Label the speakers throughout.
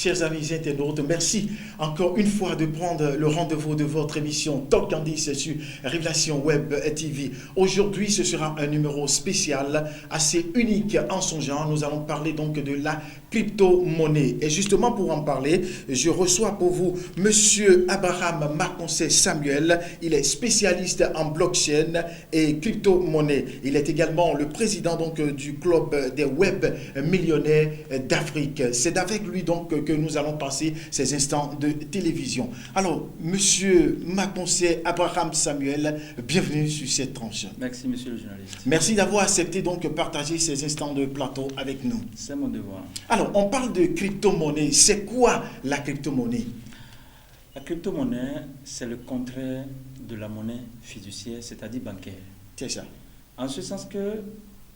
Speaker 1: chers amis internautes, merci encore une fois de prendre le rendez-vous de votre émission Talk Candice sur Révélation Web TV. Aujourd'hui, ce sera un numéro spécial, assez unique en son genre. Nous allons parler donc de la crypto-monnaie. Et justement, pour en parler, je reçois pour vous Monsieur Abraham Marconset Samuel. Il est spécialiste en blockchain et crypto-monnaie. Il est également le président donc du club des web millionnaires d'Afrique. C'est avec lui donc que nous allons passer ces instants de télévision. Alors, Monsieur Marconset Abraham Samuel, bienvenue sur cette tranche.
Speaker 2: Merci, monsieur le journaliste.
Speaker 1: Merci d'avoir accepté donc de partager ces instants de plateau avec nous.
Speaker 2: C'est mon devoir.
Speaker 1: Alors, on parle de crypto-monnaie. C'est quoi la crypto-monnaie?
Speaker 2: La crypto-monnaie, c'est le contraire de la monnaie fiduciaire, c'est-à-dire bancaire.
Speaker 1: C'est ça.
Speaker 2: En ce sens que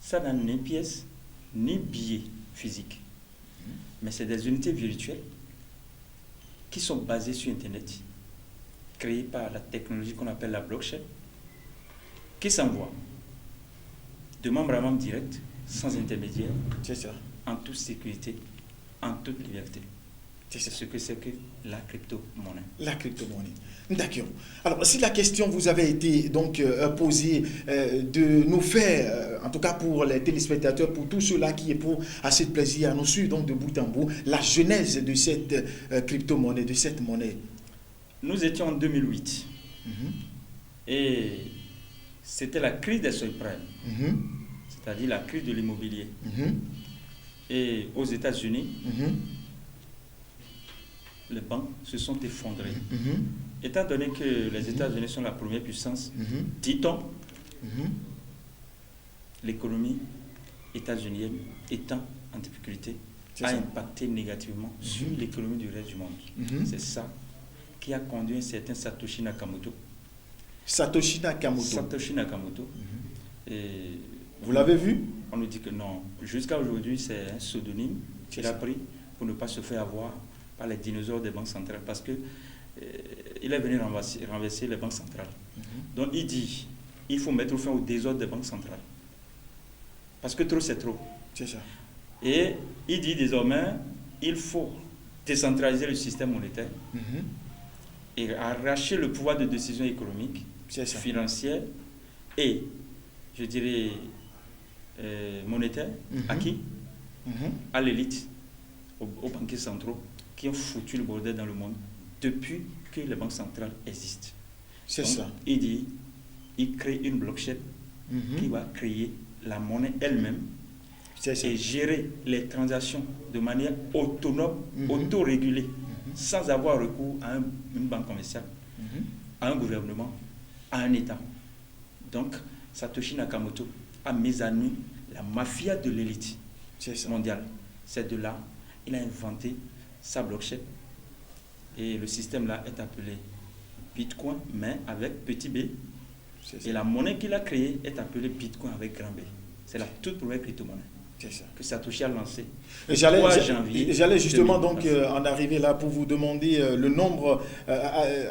Speaker 2: ça n'a ni pièce, ni billet physique. Mais c'est des unités virtuelles qui sont basées sur Internet, créées par la technologie qu'on appelle la blockchain, qui s'envoient de membre à membre direct, sans intermédiaire,
Speaker 1: C'est ça.
Speaker 2: en toute sécurité, en toute liberté.
Speaker 1: C'est
Speaker 2: C'est
Speaker 1: ça.
Speaker 2: ce que c'est que la crypto-monnaie.
Speaker 1: La crypto-monnaie. D'accord. Alors, si la question vous avait été donc posée de nous faire, en tout cas pour les téléspectateurs, pour tous ceux-là qui éprouvent assez de plaisir à nous suivre donc de bout en bout, la genèse de cette crypto-monnaie, de cette monnaie.
Speaker 2: Nous étions en 2008
Speaker 1: Mhm.
Speaker 2: et c'était la crise des subprimes,
Speaker 1: Mhm.
Speaker 2: c'est-à-dire la crise de l'immobilier.
Speaker 1: Mhm.
Speaker 2: Et aux États-Unis,
Speaker 1: Mhm.
Speaker 2: les banques se sont effondrées.
Speaker 1: Mhm.
Speaker 2: Étant donné que les États-Unis sont la première puissance,
Speaker 1: Mhm.
Speaker 2: dit-on,
Speaker 1: Mhm.
Speaker 2: l'économie états-unienne étant en difficulté
Speaker 1: C'est
Speaker 2: a
Speaker 1: ça.
Speaker 2: impacté négativement sur l'économie du reste du monde.
Speaker 1: Mhm.
Speaker 2: C'est ça qui a conduit un certain Satoshi Nakamoto.
Speaker 1: Satoshi Nakamoto.
Speaker 2: Satoshi Nakamoto. Et
Speaker 1: Vous l'avez vu?
Speaker 2: on nous dit que non. Jusqu'à aujourd'hui, c'est un pseudonyme
Speaker 1: C'est
Speaker 2: qu'il a
Speaker 1: ça.
Speaker 2: pris pour ne pas se faire avoir par les dinosaures des banques centrales parce que il est venu renverser les banques centrales. Donc il dit il faut mettre fin au désordre des banques centrales. Parce que trop, c'est trop.
Speaker 1: C'est ça.
Speaker 2: Et il dit désormais il faut décentraliser le système monétaire
Speaker 1: Mhm.
Speaker 2: et arracher le pouvoir de décision économique,
Speaker 1: C'est ça.
Speaker 2: financière et, je dirais, monétaire. À qui?
Speaker 1: Mhm.
Speaker 2: À l'élite, aux banquiers centraux qui ont foutu le bordel dans le monde depuis que les banques centrales existent.
Speaker 1: C'est
Speaker 2: Donc,
Speaker 1: ça.
Speaker 2: il dit, il crée une blockchain qui
Speaker 1: Mhm.
Speaker 2: va créer la monnaie elle-même
Speaker 1: C'est ça.
Speaker 2: et gérer les transactions de manière autonome,
Speaker 1: Mhm.
Speaker 2: autorégulée, sans avoir recours à une banque commerciale,
Speaker 1: Mhm.
Speaker 2: à un gouvernement, à un État. Donc, Satoshi Nakamoto a mis à nu la mafia de l'élite
Speaker 1: C'est ça.
Speaker 2: mondiale. C'est de là, il a inventé sa blockchain. Et le système là est appelé Bitcoin, mais avec petit b.
Speaker 1: C'est
Speaker 2: Et
Speaker 1: ça.
Speaker 2: la monnaie qu'il a créée est appelée Bitcoin avec grand B. C'est la toute première crypto-monnaie
Speaker 1: C'est ça.
Speaker 2: que Satoshi a lancée.
Speaker 1: Et J'allais
Speaker 2: 3 janvier
Speaker 1: j'allais justement
Speaker 2: 2000.
Speaker 1: donc en arriver là pour vous demander le nombre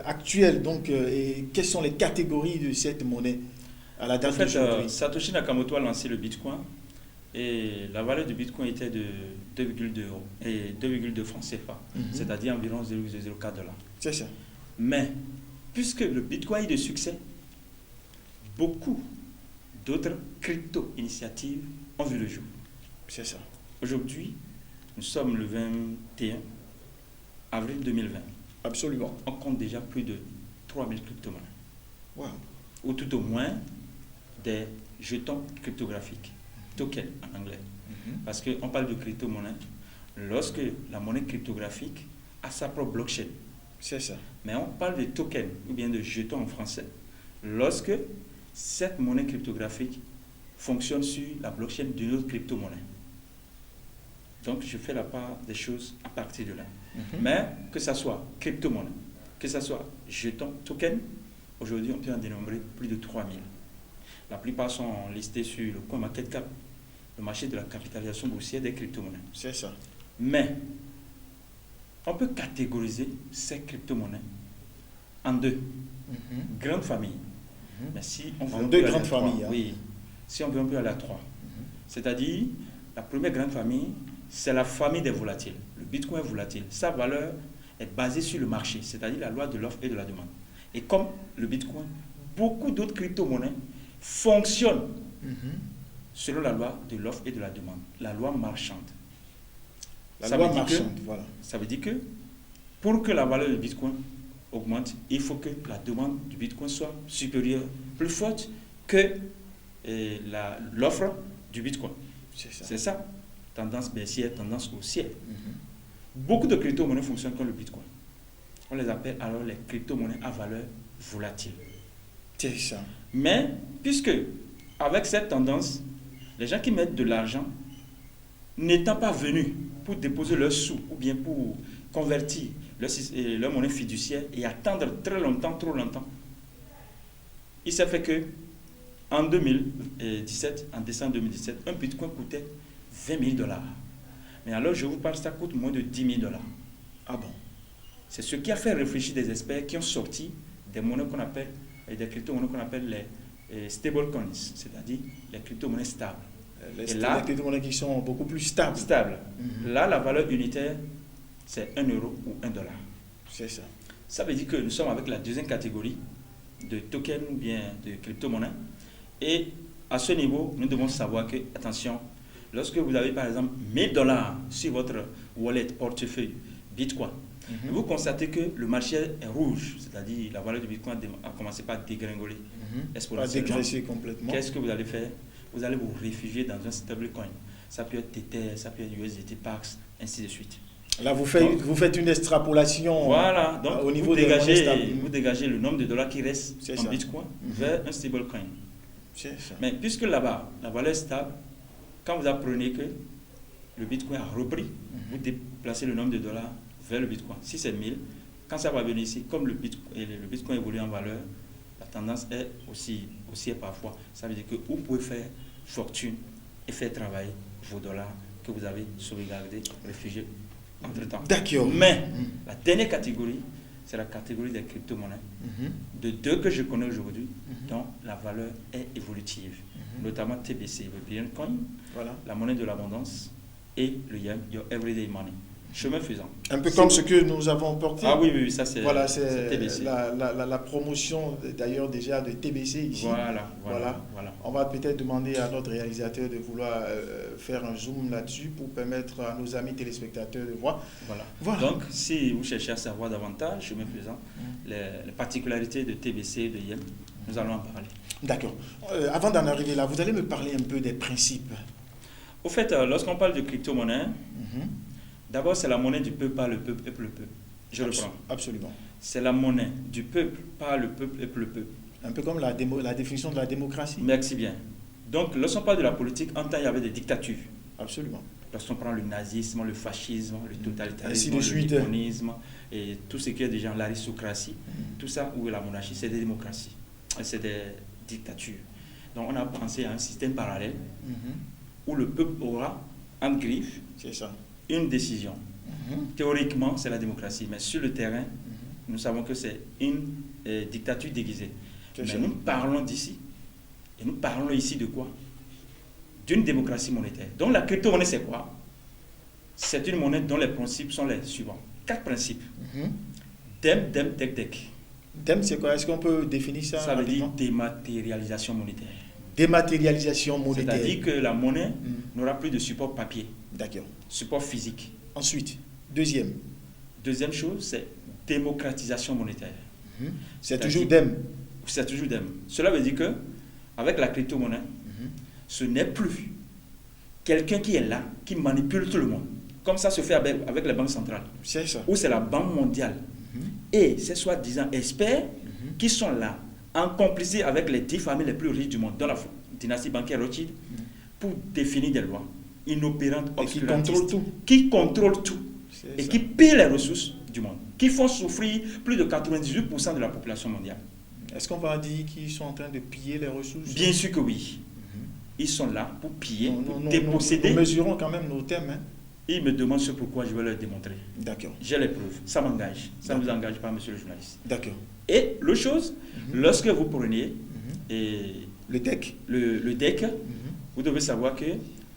Speaker 1: actuel donc et quelles sont les catégories de cette monnaie à la
Speaker 2: En
Speaker 1: date
Speaker 2: fait,
Speaker 1: d'aujourd'hui.
Speaker 2: Satoshi Nakamoto a lancé le Bitcoin et la valeur du Bitcoin était de 2,2 euros et 2,2 francs CFA,
Speaker 1: Mhm.
Speaker 2: c'est-à-dire environ 0,04 $.
Speaker 1: C'est ça.
Speaker 2: Mais, puisque le Bitcoin a eu de succès, beaucoup d'autres crypto-initiatives ont vu le jour.
Speaker 1: C'est ça.
Speaker 2: Aujourd'hui, nous sommes le 21 avril 2020.
Speaker 1: Absolument.
Speaker 2: On compte déjà plus de 3000 crypto-monnaies,
Speaker 1: Wow.
Speaker 2: ou tout au moins des jetons cryptographiques, tokens en anglais.
Speaker 1: Mhm.
Speaker 2: Parce qu'on parle de crypto-monnaie lorsque la monnaie cryptographique a sa propre blockchain.
Speaker 1: C'est ça.
Speaker 2: Mais on parle de tokens ou bien de jetons en français lorsque cette monnaie cryptographique fonctionne sur la blockchain d'une autre crypto-monnaie. Donc je fais la part des choses à partir de là.
Speaker 1: Mhm.
Speaker 2: Mais que ce soit crypto-monnaie, que ce soit jeton, token, aujourd'hui on peut en dénombrer plus de 3000. La plupart sont listés sur le CoinMarketCap, le marché de la capitalisation boursière des crypto-monnaies.
Speaker 1: C'est ça.
Speaker 2: Mais on peut catégoriser ces crypto-monnaies en deux
Speaker 1: Mhm.
Speaker 2: grandes familles.
Speaker 1: Mhm.
Speaker 2: Mais si on veut
Speaker 1: En
Speaker 2: un
Speaker 1: deux
Speaker 2: peu aller
Speaker 1: grandes
Speaker 2: à trois,
Speaker 1: familles, hein.
Speaker 2: oui. Si on veut un peu aller à trois. C'est-à-dire, la première grande famille, c'est la famille des volatiles. Le Bitcoin est volatile. Sa valeur est basée sur le marché, c'est-à-dire la loi de l'offre et de la demande. Et comme le Bitcoin, beaucoup d'autres crypto-monnaies fonctionnent selon la loi de l'offre et de la demande, la loi marchande.
Speaker 1: La loi marchande, voilà.
Speaker 2: Ça veut dire que pour que la valeur du Bitcoin augmente, il faut que la demande du Bitcoin soit supérieure, plus forte que l'offre du Bitcoin. C'est ça. Tendance baissière, tendance haussière. Beaucoup de crypto-monnaies fonctionnent comme le Bitcoin. On les appelle alors les crypto-monnaies à valeur volatile.
Speaker 1: C'est ça.
Speaker 2: Mais, puisque avec cette tendance, les gens qui mettent de l'argent, n'étant pas venus pour déposer leurs sous ou bien pour convertir leur monnaie fiduciaire et attendre très longtemps, trop longtemps, il s'est fait que en 2017, en décembre 2017, un Bitcoin coûtait 20 000 $. Mais alors, je vous parle, ça coûte moins de 10 000 $.
Speaker 1: Ah bon?
Speaker 2: C'est ce qui a fait réfléchir des experts qui ont sorti des monnaies qu'on appelle, des crypto-monnaies qu'on appelle les stablecoins, c'est-à-dire les crypto-monnaies stables.
Speaker 1: Les crypto-monnaies qui sont beaucoup plus stables.
Speaker 2: Là, la valeur unitaire, c'est 1 € ou 1 $.
Speaker 1: C'est ça.
Speaker 2: Ça veut dire que nous sommes avec la deuxième catégorie de tokens ou bien de crypto-monnaies. Et à ce niveau, nous devons savoir que, attention, lorsque vous avez par exemple 1 000 $ sur votre wallet, portefeuille, Bitcoin, vous constatez que le marché est rouge, c'est-à-dire la valeur du Bitcoin a commencé par dégringoler exponentiellement.
Speaker 1: Pas dégraisser complètement.
Speaker 2: Qu'est-ce que vous allez faire? Vous allez vous réfugier dans un stablecoin. Ça peut être Tether, ça peut être USDT Pax, ainsi de suite.
Speaker 1: Là, vous faites une extrapolation.
Speaker 2: Voilà, donc
Speaker 1: au niveau
Speaker 2: vous
Speaker 1: des
Speaker 2: dégagez le nombre de dollars qui reste en Bitcoin vers un stablecoin. Mais puisque là-bas, la valeur est stable, quand vous apprenez que le Bitcoin a repris, vous déplacez le nombre de dollars vers le Bitcoin. Si c'est 1000, quand ça va venir ici, comme le Bitcoin évolue en valeur, la tendance est aussi parfois. Ça veut dire que vous pouvez faire fortune et faire travailler vos dollars que vous avez sauvegardés, réfugiés entre-temps.
Speaker 1: D'accord.
Speaker 2: Mais la dernière catégorie, c'est la catégorie des crypto-monnaies. De deux que je connais aujourd'hui, dont la valeur est évolutive. Notamment TBC, le Billion Coin, la monnaie de l'abondance, et le YEM, Your Everyday Money. Chemin faisant.
Speaker 1: Un peu comme ce que nous avons porté.
Speaker 2: Ah oui, ça c'est
Speaker 1: TBC. La promotion d'ailleurs déjà de TBC ici. Voilà. On va peut-être demander à notre réalisateur de vouloir faire un zoom là-dessus pour permettre à nos amis téléspectateurs de voir.
Speaker 2: Voilà. Donc, si vous cherchez à savoir davantage, chemin faisant, les particularités de TBC et de YEM, nous allons en parler.
Speaker 1: D'accord. Avant d'en arriver là, vous allez me parler un peu des principes.
Speaker 2: Au fait, lorsqu'on parle de crypto-monnaie, d'abord, c'est la monnaie du peuple par le peuple et pour le peuple. Je reprends.
Speaker 1: Absolument.
Speaker 2: C'est la monnaie du peuple par le peuple et pour le peuple.
Speaker 1: Un peu comme la définition de la démocratie.
Speaker 2: Merci bien. Donc, lorsqu'on parle de la politique, en temps, il y avait des dictatures.
Speaker 1: Absolument.
Speaker 2: Lorsqu'on prend le nazisme, le fascisme, le totalitarisme,
Speaker 1: le
Speaker 2: communisme, et tout ce qui est déjà l'aristocratie, tout ça, ou la monarchie, c'est des démocraties. C'est des dictatures. Donc, on a pensé à un système parallèle où le peuple aura, en griffe, une décision. Théoriquement, c'est la démocratie, mais sur le terrain, nous savons que c'est une dictature déguisée. Mais nous parlons d'ici, et nous parlons ici de quoi? D'une démocratie monétaire. Donc la crypto-monnaie, c'est quoi? C'est une monnaie dont les principes sont les suivants. 4 principes. DEM, DEC, DEC.
Speaker 1: DEM, c'est quoi? Est-ce qu'on peut définir ça?
Speaker 2: Ça veut dire dématérialisation monétaire.
Speaker 1: Dématérialisation monétaire.
Speaker 2: C'est-à-dire que la monnaie n'aura plus de support papier.
Speaker 1: D'accord.
Speaker 2: Support physique.
Speaker 1: Ensuite, deuxième
Speaker 2: chose, c'est démocratisation monétaire.
Speaker 1: C'est toujours DEM.
Speaker 2: C'est toujours DEM. Cela veut dire que avec la crypto-monnaie, ce n'est plus quelqu'un qui est là, qui manipule tout le monde. Comme ça se fait avec les banques centrales.
Speaker 1: C'est ça.
Speaker 2: Ou c'est la Banque mondiale. Et ces soi-disant experts qui sont là, en complicité avec les 10 familles les plus riches du monde, dans la dynastie bancaire Rothschild, pour définir des lois inopérantes, obscurantistes, qui contrôlent tout et qui pillent les ressources du monde, qui font souffrir plus de 98% de la population mondiale.
Speaker 1: Est-ce qu'on va dire qu'ils sont en train de piller les ressources?
Speaker 2: Bien sûr que oui. Ils sont là pour piller, pour déposséder.
Speaker 1: Nous mesurons quand même nos thèmes.
Speaker 2: Ils me demandent ce pourquoi, je vais leur démontrer.
Speaker 1: D'accord.
Speaker 2: J'ai les preuves. Ça m'engage. Ça ne vous engage pas, monsieur le journaliste.
Speaker 1: D'accord.
Speaker 2: Et l'autre chose, lorsque vous prenez
Speaker 1: le DEC,
Speaker 2: le DEC, vous devez savoir que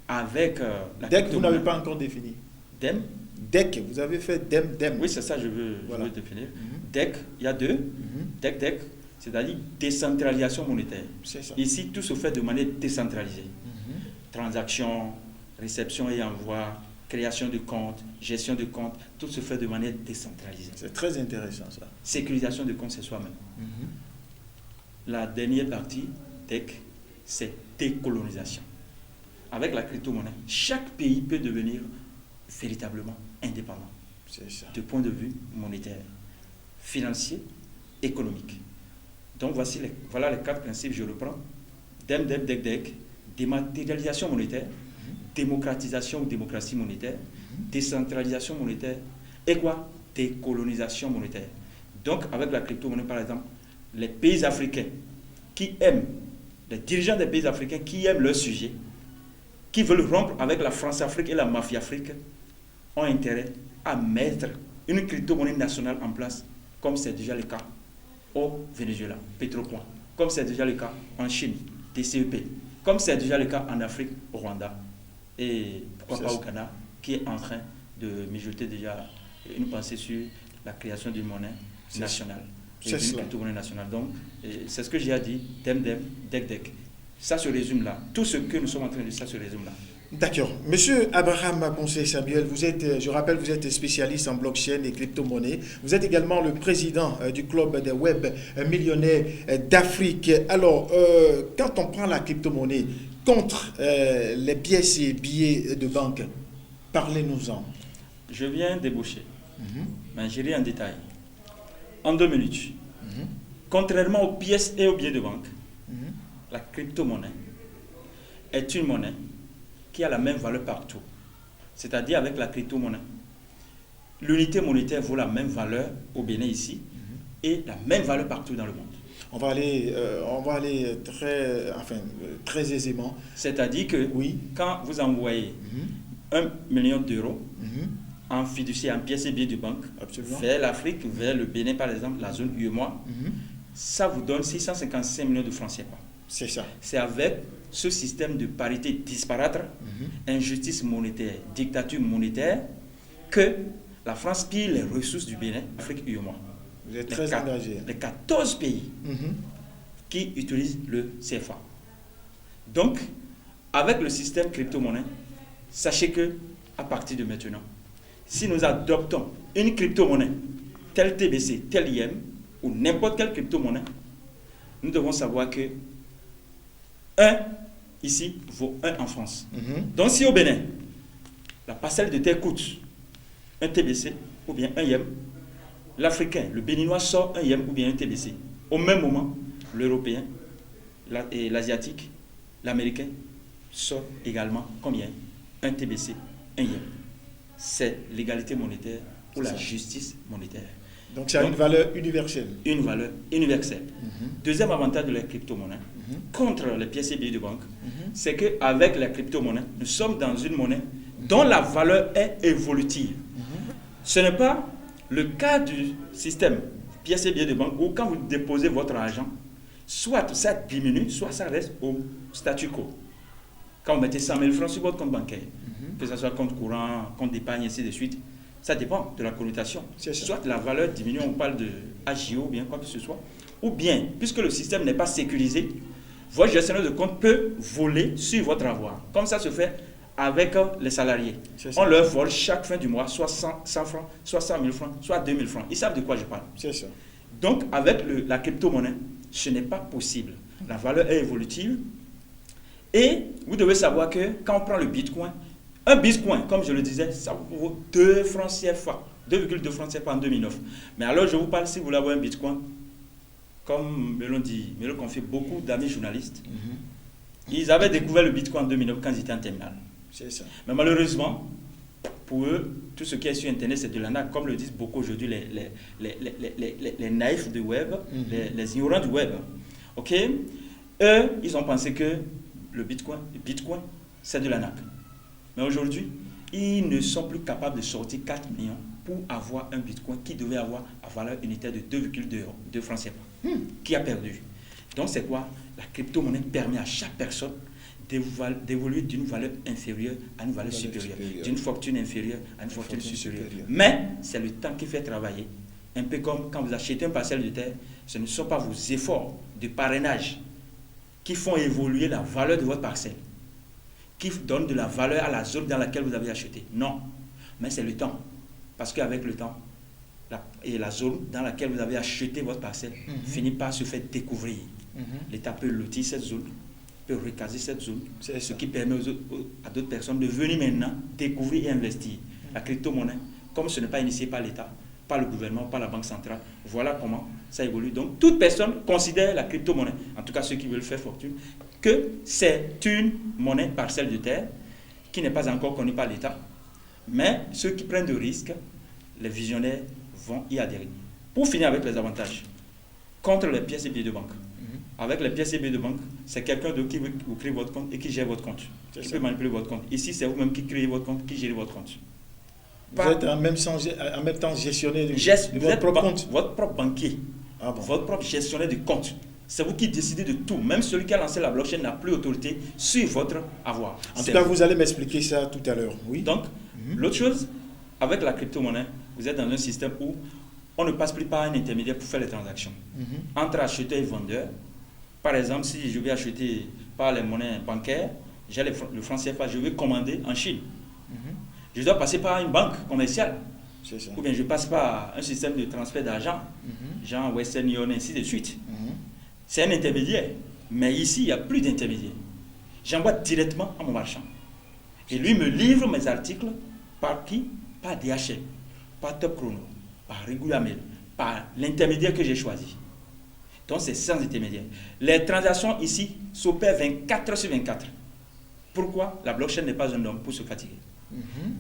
Speaker 2: avec la
Speaker 1: DEC, vous n'avez
Speaker 2: crypto-monnaie,
Speaker 1: pas encore défini.
Speaker 2: DEM,
Speaker 1: DEC, vous avez fait DEM.
Speaker 2: oui, c'est ça, je veux
Speaker 1: Voilà.
Speaker 2: définir.
Speaker 1: Mhm.
Speaker 2: DEC, il y a deux.
Speaker 1: Mhm.
Speaker 2: DEC, c'est-à-dire décentralisation monétaire.
Speaker 1: C'est ça.
Speaker 2: Ici, tout se fait de manière décentralisée.
Speaker 1: Mhm.
Speaker 2: Transactions, réception et envoi, création de comptes, gestion de comptes, tout se fait de manière décentralisée.
Speaker 1: C'est très intéressant ça.
Speaker 2: Sécurisation de comptes, c'est soi-même.
Speaker 1: Mhm.
Speaker 2: La dernière partie, DEC, c'est décolonisation. Avec la crypto-monnaie, chaque pays peut devenir véritablement indépendant
Speaker 1: C'est ça.
Speaker 2: du point de vue monétaire, financier, économique. Donc voilà les quatre principes, je reprends. DEM, DEC, DEC, dématérialisation monétaire, démocratisation ou démocratie monétaire, décentralisation monétaire et quoi? Décolonisation monétaire. Donc avec la crypto-monnaie par exemple, les pays africains qui aiment, les dirigeants des pays africains qui aiment leur sujet, qui veulent rompre avec la France-Afrique et la mafia-Afrique, ont intérêt à mettre une crypto-monnaie nationale en place, comme c'est déjà le cas au Venezuela, Petrocoin, comme c'est déjà le cas en Chine, TCEP, comme c'est déjà le cas en Afrique, au Rwanda, et pourquoi pas au Ghana, qui est en train de mijoter déjà une pensée sur la création d'une monnaie nationale, une crypto-monnaie nationale. Donc, c'est ce que j'ai à dire, DEM, DEC, DEC. Ça se résume là. Tout ce que nous sommes en train de dire, ça se résume là.
Speaker 1: D'accord. Monsieur Abraham Conseil Samuel, vous êtes, je rappelle, vous êtes spécialiste en blockchain et crypto-monnaie. Vous êtes également le président du club des web millionnaires d'Afrique. Alors, quand on prend la crypto-monnaie contre les pièces et billets de banque, parlez-nous-en.
Speaker 2: Je viens débaucher, mais j'irai en détail. En 2 minutes. Contrairement aux pièces et aux billets de banque, la crypto-monnaie est une monnaie qui a la même valeur partout. C'est-à-dire avec la crypto-monnaie, l'unité monétaire vaut la même valeur au Bénin ici et la même valeur partout dans le monde.
Speaker 1: On va aller très aisément.
Speaker 2: C'est-à-dire que
Speaker 1: Oui.
Speaker 2: quand vous envoyez 1 million d'euros en fiducie, en pièces et billets de banque,
Speaker 1: Absolument.
Speaker 2: vers l'Afrique, vers le Bénin par exemple, la zone UEMOA, ça vous donne 655 millions de francs CFA.
Speaker 1: C'est ça.
Speaker 2: C'est avec ce système de parité disparate, injustice monétaire, dictature monétaire, que la France pille les ressources du Bénin, Afrique UEMOA.
Speaker 1: Vous êtes très engagé.
Speaker 2: Les 14 pays qui utilisent le CFA. Donc, avec le système crypto-monnaie, sachez que à partir de maintenant, si nous adoptons une crypto-monnaie, tel TBC, tel IM, ou n'importe quelle crypto-monnaie, nous devons savoir que 1 ici vaut 1 en France. Donc si au Bénin, la parcelle de terre coûte un TBC ou bien un IM, l'Africain, le Béninois sort un IM ou bien un TBC. Au même moment, l'Européen et l'Asiatique, l'Américain sort également combien? Un TBC, un IM. C'est l'égalité monétaire ou la justice monétaire.
Speaker 1: Donc c'est une valeur universelle.
Speaker 2: Une valeur universelle. Deuxième avantage de la crypto-monnaie contre les pièces et billets de banque, c'est qu'avec la crypto-monnaie, nous sommes dans une monnaie dont la valeur est évolutive. Ce n'est pas le cas du système pièces et billets de banque où quand vous déposez votre argent, soit ça diminue, soit ça reste au statu quo. Quand vous mettez 100 000 francs sur votre compte bancaire, que ce soit compte courant, compte d'épargne, ainsi de suite, ça dépend de la connotation. Soit la valeur diminue, on parle de AGO ou bien quoi que ce soit, ou bien, puisque le système n'est pas sécurisé, votre gestionnaire de compte peut voler sur votre avoir. Comme ça se fait avec les salariés. On leur vole chaque fin du mois, soit 100 francs, soit 100 000 francs, soit 2 000 francs. Ils savent de quoi je parle.
Speaker 1: C'est ça.
Speaker 2: Donc, avec la crypto-monnaie, ce n'est pas possible. La valeur est évolutive. Et vous devez savoir que quand on prend le Bitcoin, un Bitcoin, comme je le disais, ça vaut 2 francs CFA, 2,2 francs CFA en 2009. Mais alors, je vous parle, si vous voulez avoir un Bitcoin, comme me le confient beaucoup d'amis journalistes, ils avaient découvert le Bitcoin en 2009 quand ils étaient en terminale.
Speaker 1: C'est ça.
Speaker 2: Mais malheureusement, pour eux, tout ce qui est sur Internet, c'est de l'arnaque, comme le disent beaucoup aujourd'hui les naïfs du web, les ignorants du web. Ok? Eux, ils ont pensé que le Bitcoin, c'est de l'arnaque. Mais aujourd'hui, ils ne sont plus capables de sortir 4 millions pour avoir un Bitcoin qui devait avoir la valeur unitaire de 2,2 francs CFA, qui a perdu. Donc c'est quoi? La crypto-monnaie permet à chaque personne d'évoluer d'une valeur inférieure à une valeur supérieure, d'une fortune inférieure à une fortune supérieure. Mais c'est le temps qui fait travailler. Un peu comme quand vous achetez une parcelle de terre, ce ne sont pas vos efforts de parrainage qui font évoluer la valeur de votre parcelle, qui donnent de la valeur à la zone dans laquelle vous avez acheté. Non, mais c'est le temps. Parce qu'avec le temps, la zone dans laquelle vous avez acheté votre parcelle finit par se faire découvrir. L'État peut lotir cette zone, peut recaser cette zone, ce qui permet à d'autres personnes de venir maintenant découvrir et investir. La crypto-monnaie, comme ce n'est pas initié par l'État, par le gouvernement, par la Banque centrale, voilà comment ça évolue. Donc toute personne considère la crypto-monnaie, en tout cas ceux qui veulent faire fortune, que c'est une monnaie parcelle de terre qui n'est pas encore connue par l'État. Mais ceux qui prennent de risques, les visionnaires vont y adhérer. Pour finir avec les avantages, contre les pièces et billets de banque. Avec les pièces et billets de banque, c'est quelqu'un d'autre qui vous crée votre compte et qui gère votre compte. Qui peut manipuler votre compte. Ici, c'est vous-même qui créez votre compte, qui gérez votre compte.
Speaker 1: Vous êtes en même temps gestionnaire de votre propre compte.
Speaker 2: Votre propre banquier.
Speaker 1: Ah bon.
Speaker 2: Votre propre gestionnaire de compte. C'est vous qui décidez de tout. Même celui qui a lancé la blockchain n'a plus autorité sur votre avoir.
Speaker 1: En tout cas, vous allez m'expliquer ça tout à l'heure. Oui.
Speaker 2: Donc, l'autre chose, avec la crypto-monnaie, vous êtes dans un système où on ne passe plus par un intermédiaire pour faire les transactions. Entre acheteur et vendeur, par exemple, si je vais acheter par les monnaies bancaires, j'ai le franc CFA, je vais commander en Chine. Je dois passer par une banque commerciale.
Speaker 1: C'est ça.
Speaker 2: Ou bien je passe par un système de transfert d'argent, genre Western Union, ainsi de suite. C'est un intermédiaire. Mais ici, il n'y a plus d'intermédiaire. J'envoie directement à mon marchand. Et lui me livre mes articles par qui? Par DHL, par Top Chrono, par Regular Mail, par l'intermédiaire que j'ai choisi. Donc c'est sans intermédiaire. Les transactions ici s'opèrent 24 heures sur 24. Pourquoi? La blockchain n'est pas un homme pour se fatiguer.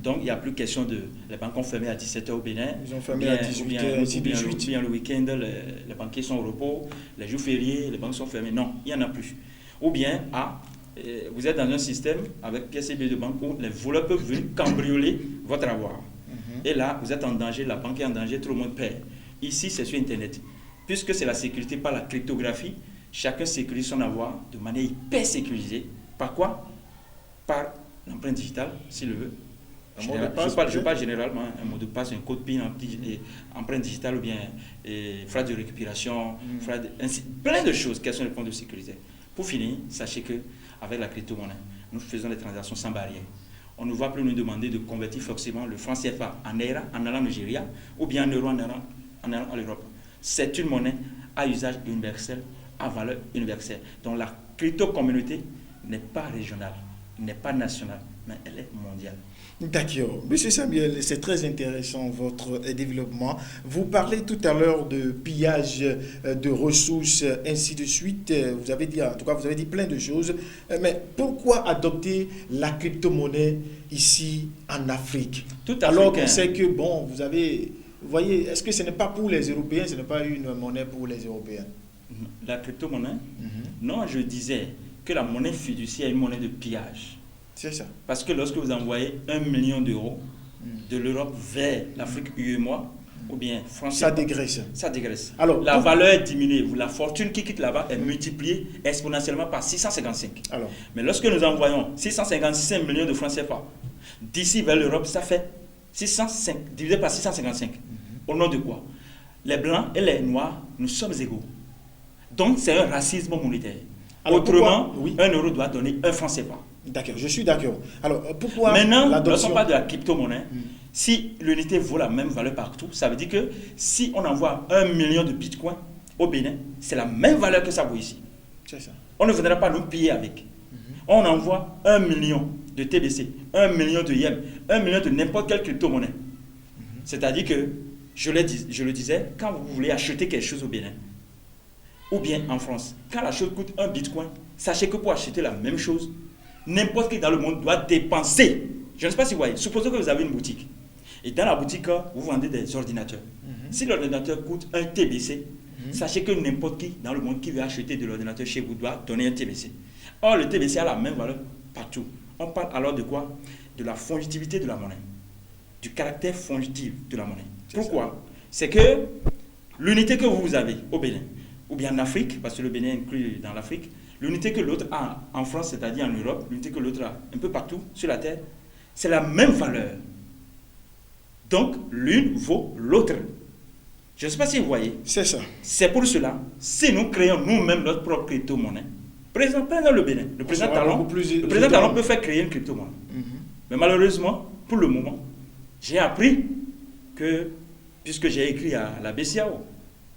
Speaker 2: Donc il n'y a plus question de... Les banques ont fermé à 17h au Bénin.
Speaker 1: Ils ont fermé à 18h, ainsi de suite.
Speaker 2: Ou bien le week-end, les banquiers sont au repos. Les jours fériés, les banques sont fermées. Non, il n'y en a plus. Ou bien, vous êtes dans un système avec pièces et billets de banque où les voleurs peuvent venir cambrioler votre avoir. Et là, vous êtes en danger, la banque est en danger, tout le monde perd. Ici, c'est sur Internet. Puisque c'est la sécurité par la cryptographie, chacun sécurise son avoir de manière hyper sécurisée. Par quoi? Par l'empreinte digitale, s'il le veut. Je parle généralement, un mot de passe, un code PIN, empreinte digitale ou bien phrase de récupération, plein de choses. Quels sont les points de sécurité? Pour finir, sachez qu'avec la crypto-monnaie, nous faisons des transactions sans barrière. On ne va plus nous demander de convertir forcément le franc CFA en Naira en allant au Nigeria ou bien en euro en allant à l'Europe. C'est une monnaie à usage universel, à valeur universelle. Donc la crypto-communauté n'est pas régionale, n'est pas nationale, mais elle est mondiale.
Speaker 1: D'accord. Monsieur Samuel, c'est très intéressant votre développement. Vous parlez tout à l'heure de pillage de ressources, ainsi de suite. Vous avez dit, en tout cas, vous avez dit plein de choses. Mais pourquoi adopter la crypto-monnaie ici en Afrique? Alors qu'on sait que, bon, vous voyez, est-ce que ce n'est pas pour les Européens, ce n'est pas une monnaie pour les Européens?
Speaker 2: La crypto-monnaie? Non, je disais que la monnaie fiduciaire est une monnaie de pillage.
Speaker 1: C'est ça.
Speaker 2: Parce que lorsque vous envoyez 1 million d'euros de l'Europe vers l'Afrique UEMOA, ou bien France,
Speaker 1: ça dégraisse.
Speaker 2: Ça dégraisse. Alors, la valeur est diminuée. La fortune qui quitte là-bas est multipliée exponentiellement par 655. Alors. Mais lorsque nous envoyons 655 millions de francs CFA d'ici vers l'Europe, ça fait 605 divisé par 655. Au nom de quoi? Les Blancs et les Noirs, nous sommes égaux. Donc, c'est un racisme monétaire. Alors, autrement, un euro doit donner un franc CFA.
Speaker 1: D'accord, je suis d'accord. Alors, pourquoi
Speaker 2: maintenant, lorsqu'on parle de la crypto-monnaie, si l'unité vaut la même valeur partout, ça veut dire que si on envoie 1 million de bitcoins au Bénin, c'est la même valeur que ça vaut ici.
Speaker 1: C'est ça.
Speaker 2: On ne viendra pas nous piller avec. On envoie 1 million de TBC, 1 million de YEM, 1 million de n'importe quelle crypto-monnaie. C'est-à-dire que, je le disais, quand vous voulez acheter quelque chose au Bénin, ou bien en France, quand la chose coûte 1 bitcoin, sachez que pour acheter la même chose, n'importe qui dans le monde doit dépenser. Je ne sais pas si vous voyez. Supposons que vous avez une boutique. Et dans la boutique, vous vendez des ordinateurs. Si l'ordinateur coûte 1 TBC, sachez que n'importe qui dans le monde qui veut acheter de l'ordinateur chez vous doit donner un TBC. Or, le TBC a la même valeur partout. On parle alors de quoi? De la fongibilité de la monnaie. Du caractère fongitif de la monnaie. Pourquoi? C'est que l'unité que vous avez au Bénin, ou bien en Afrique, parce que le Bénin est inclus dans l'Afrique, l'unité que l'autre a en France, c'est-à-dire en Europe, l'unité que l'autre a un peu partout sur la Terre, c'est la même valeur. Donc, l'une vaut l'autre. Je ne sais pas si vous voyez.
Speaker 1: C'est ça.
Speaker 2: C'est pour cela, si nous créons nous-mêmes notre propre crypto-monnaie, prenons le Bénin. Le président Talon peut faire créer une crypto-monnaie. Mais malheureusement, pour le moment, j'ai appris que, puisque j'ai écrit à la BCAO,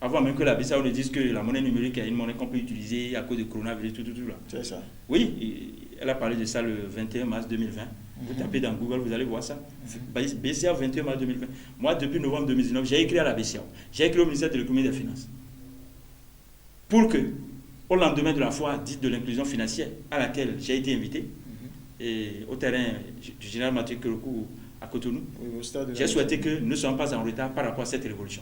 Speaker 2: avant même que la BCAO ne dise que la monnaie numérique est une monnaie qu'on peut utiliser à cause du coronavirus, tout là.
Speaker 1: C'est ça.
Speaker 2: Oui, elle a parlé de ça le 21 mars 2020. Vous tapez dans Google, vous allez voir ça. BCAO 21 mars 2020. Moi, depuis novembre 2019, j'ai écrit à la BCAO. J'ai écrit au ministère de l'économie et des finances. Pour que, au lendemain de la foire dite de l'inclusion financière, à laquelle j'ai été invité, et au terrain du général Mathieu Kerokou à Cotonou, j'ai souhaité que nous ne soyons pas en retard par rapport à cette révolution.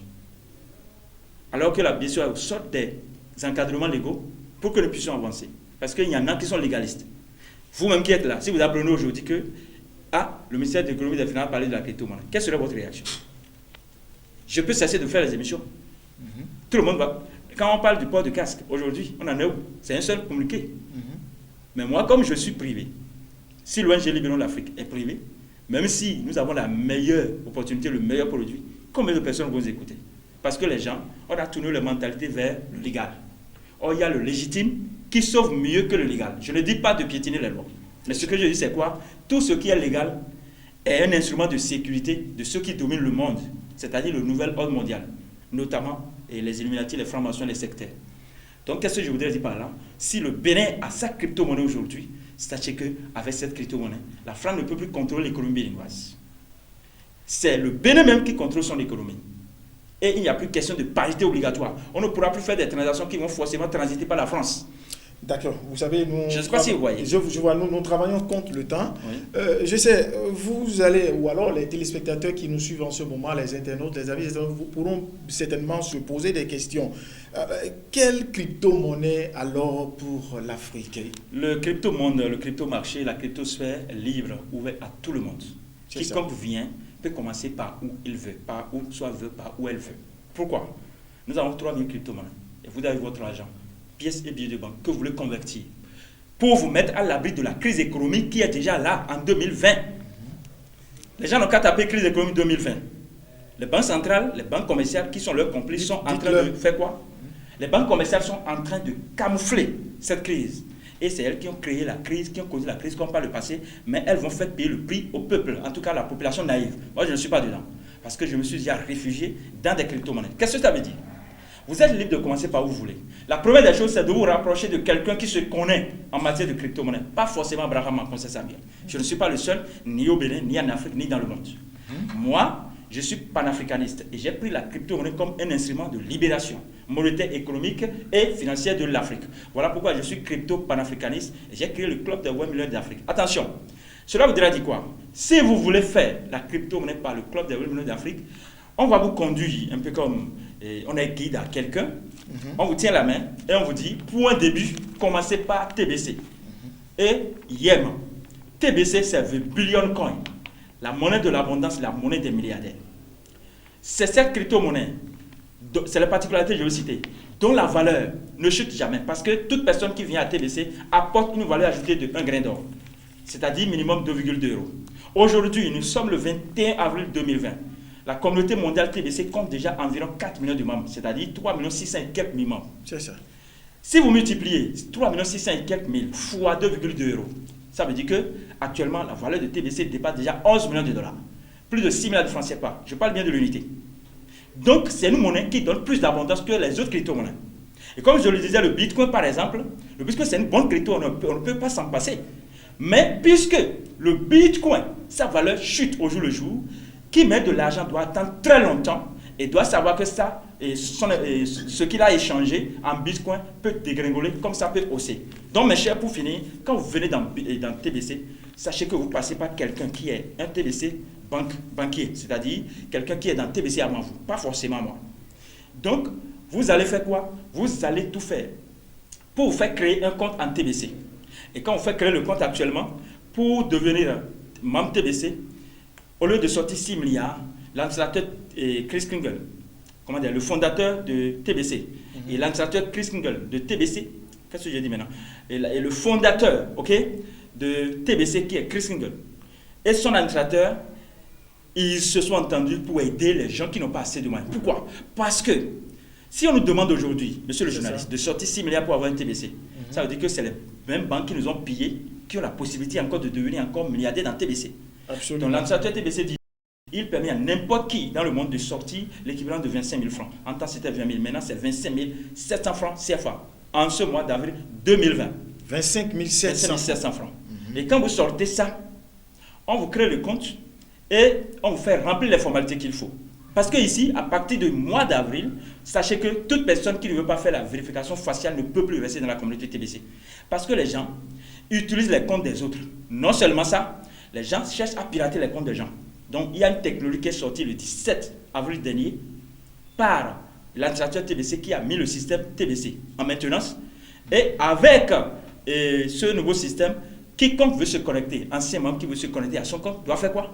Speaker 2: Alors que la BCAO sort des encadrements légaux pour que nous puissions avancer. Parce qu'il y en a qui sont légalistes. Vous-même qui êtes là, si vous apprenez aujourd'hui que le ministère de l'économie et des finances a parlé de la crypto-monnaie, quelle serait votre réaction? Je peux cesser de faire les émissions. Tout le monde va. Quand on parle du port de casque, aujourd'hui, on en est où? C'est un seul communiqué. Mais moi, comme je suis privé, si l'ONG Libérons l'Afrique est privée, même si nous avons la meilleure opportunité, le meilleur produit, combien de personnes vont nous écouter? Parce que les gens, on a tourné leur mentalité vers le légal. Or, il y a le légitime qui sauve mieux que le légal. Je ne dis pas de piétiner les lois. Mais ce que je dis, c'est quoi? Tout ce qui est légal est un instrument de sécurité de ceux qui dominent le monde, c'est-à-dire le nouvel ordre mondial, notamment les Illuminati, les francs-maçons, les sectaires. Donc, qu'est-ce que je voudrais dire par là? Si le Bénin a sa crypto-monnaie aujourd'hui, sachez qu'avec cette crypto-monnaie, la France ne peut plus contrôler l'économie béninoise. C'est le Bénin même qui contrôle son économie. Et il n'y a plus question de parité obligatoire. On ne pourra plus faire des transactions qui vont forcément transiter par la France.
Speaker 1: D'accord. Vous savez, nous...
Speaker 2: Je ne sais pas si vous voyez.
Speaker 1: Je vois, nous travaillons contre le temps.
Speaker 2: Oui.
Speaker 1: Je sais, vous allez, ou alors les téléspectateurs qui nous suivent en ce moment, les internautes, les amis, vous pourront certainement se poser des questions. Quelle crypto-monnaie alors pour l'Afrique?
Speaker 2: Le crypto-monde, le crypto-marché, la cryptosphère est libre, ouvert à tout le monde. Quiconque vient peut commencer par où il veut, par où elle veut. Pourquoi? Nous avons 3000 crypto-monnaies et vous avez votre argent, pièces et billets de banque que vous voulez convertir pour vous mettre à l'abri de la crise économique qui est déjà là en 2020. Les gens n'ont qu'à taper crise économique 2020. Les banques centrales, les banques commerciales qui sont leurs complices sont en train de faire quoi? Les banques commerciales sont en train de camoufler cette crise. Et c'est elles qui ont créé la crise, qui ont causé la crise comme par le passé, mais elles vont faire payer le prix au peuple, en tout cas la population naïve. Moi, je ne suis pas dedans, parce que je me suis déjà réfugié dans des crypto-monnaies. Qu'est-ce que ça veut dire? Vous êtes libre de commencer par où vous voulez. La première des choses, c'est de vous rapprocher de quelqu'un qui se connaît en matière de crypto-monnaie. Pas forcément Abraham Akonse Samuel. Je ne suis pas le seul, ni au Bénin, ni en Afrique, ni dans le monde. Moi, je suis panafricaniste et j'ai pris la crypto-monnaie comme un instrument de libération monétaire, économique et financière de l'Afrique. Voilà pourquoi je suis crypto-panafricaniste et j'ai créé le club des 20 millions d'Afrique. Attention, cela voudrait dire quoi? Si vous voulez faire la crypto-monnaie par le club des 20 millions d'Afrique, on va vous conduire un peu comme on est guide à quelqu'un, on vous tient la main et on vous dit, pour un début, commencez par TBC. Et YEM. TBC, c'est the billion coin. La monnaie de l'abondance, la monnaie des milliardaires. C'est cette crypto-monnaie, c'est la particularité, je vais citer, dont la valeur ne chute jamais. Parce que toute personne qui vient à TBC apporte une valeur ajoutée de 1 grain d'or. C'est-à-dire minimum 2,2 €. Aujourd'hui, nous sommes le 21 avril 2020. La communauté mondiale TBC compte déjà environ 4 millions de membres, c'est-à-dire 3 600 000 et quelques mille membres.
Speaker 1: C'est ça.
Speaker 2: Si vous multipliez 3 600 000 et quelques mille fois 2,2 €, ça veut dire que actuellement la valeur de TBC dépasse déjà 11 millions de dollars. Plus de 6 milliards de francs CFA. Je parle bien de l'unité. Donc c'est une monnaie qui donne plus d'abondance que les autres crypto-monnaies. Et comme je le disais, le Bitcoin par exemple, le Bitcoin c'est une bonne crypto, on ne peut pas s'en passer. Mais puisque le Bitcoin, sa valeur chute au jour le jour, qui met de l'argent doit attendre très longtemps et doit savoir que ça, ce qu'il a échangé en Bitcoin peut dégringoler comme ça peut hausser. Donc mes chers, pour finir, quand vous venez dans TBC, sachez que vous passez par quelqu'un qui est un TBC banquier, c'est-à-dire quelqu'un qui est dans TBC avant vous, pas forcément moi. Donc, vous allez faire quoi? Vous allez tout faire pour vous faire créer un compte en TBC. Et quand vous faites créer le compte actuellement, pour devenir membre TBC, au lieu de sortir 6 milliards, l'administrateur Chris Kringle, le fondateur de TBC, et l'administrateur Chris Kringle de TBC Qu'est-ce que j'ai dit maintenant? Et le fondateur, ok, de TBC qui est Chris Kingle et son administrateur, ils se sont entendus pour aider les gens qui n'ont pas assez de moyens. Pourquoi? Parce que si on nous demande aujourd'hui, monsieur le journaliste, de sortir 6 milliards pour avoir un TBC, ça veut dire que c'est les mêmes banques qui nous ont pillés qui ont la possibilité encore de devenir encore milliardaires dans TBC.
Speaker 1: Absolument.
Speaker 2: Donc l'administrateur TBC dit il permet à n'importe qui dans le monde de sortir l'équivalent de 25 000 francs. En temps c'était 20 000, maintenant c'est 25 700 francs CFA en ce mois d'avril 2020.
Speaker 1: 25 700
Speaker 2: francs. Et quand vous sortez ça, on vous crée le compte et on vous fait remplir les formalités qu'il faut. Parce que ici, à partir du mois d'avril, sachez que toute personne qui ne veut pas faire la vérification faciale ne peut plus rester dans la communauté TBC. Parce que les gens utilisent les comptes des autres. Non seulement ça, les gens cherchent à pirater les comptes des gens. Donc, il y a une technologie qui est sortie le 17 avril dernier par l'administrateur TBC qui a mis le système TBC en maintenance. Et avec ce nouveau système, quiconque veut se connecter, ancien membre qui veut se connecter à son compte, doit faire quoi?